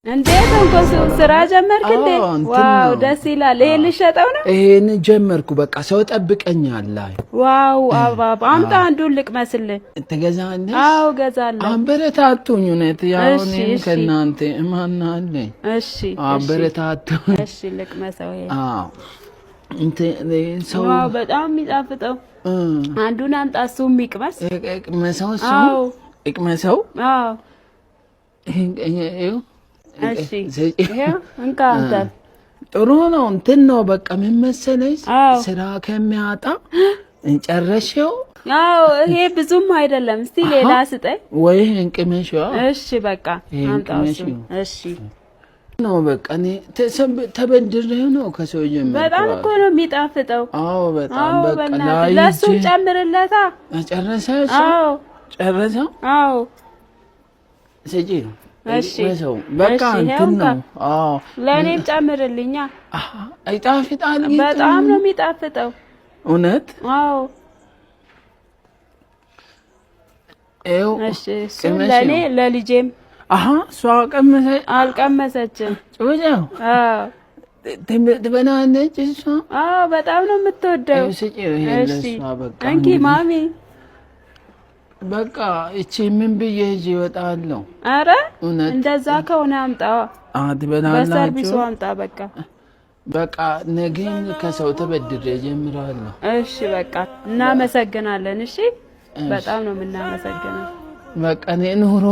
እንዴት እንኳን ስራ ጀመርክ እንዴ? ዋው ደስ ይላል። ይሄን ልሸጠው ነው? ይሄን ጀመርኩ። በቃ ሰው ጠብቀኛል። ዋው አባባ አምጣ አንዱን ልቅመስልህ። ትገዛለህ? አዎ ገዛለሁ። አበረታቱኝ። እውነት ያው እኔም ከእናንተ ማን አለኝ? እሺ አበረታቱኝ። እሺ ልቅመሰው። ይሄ አዎ እንት ሰው ዋው በጣም የሚጣፍጠው አንዱን አምጣ። እሱም ይቅመስ። ይቅመሰው። አዎ ይቅመሰው። አዎ ይሄ እሺ ይሄው እንካ አንተ ጥሩ ነው። እንትን ነው በቃ ምን መሰለሽ ስራ ከሚያጣ እንጨረሽው። አዎ ይሄ ብዙም አይደለም። እስቲ ሌላ ስጠኝ ወይ እንቅመሽ። እሺ በቃ አምጣው። እሺ ነው በቃ እኔ ተበድሬ ነው ከሰው ጀምሮ። በጣም እኮ ነው የሚጣፍጠው። አዎ በጣም በቃ ላይ ለሱ ጨምርለታ። ጨረሰሽ? አዎ ጨረሰው። አዎ ስጪ። እሺ በቃ እንትን ነው። አዎ ለኔም ጨምርልኛ። አይጣፍጣል? በጣም ነው የሚጣፍጠው። እውነት? አዎ እሺ ለኔ ለልጄም። እሷ ቀመሰች? አልቀመሰችም። ጩኸው። አዎ ትበላለች እሷ? አዎ በጣም ነው የምትወደው። ስጪ። ይሄን ለሷ በቃ እንኪ ማሚ። በቃ እቺ ምን ብዬ እጂ እወጣለሁ? አረ እንደዛ ከሆነ አምጣው። ትበላላችሁ? በሰርቪሱ አምጣ በቃ። በቃ ነገም ከሰው ተበድሬ ጀምራለሁ። እሺ በቃ እናመሰግናለን። እሺ በጣም ነው የምናመሰግነው። በቃ እኔ ኑሮ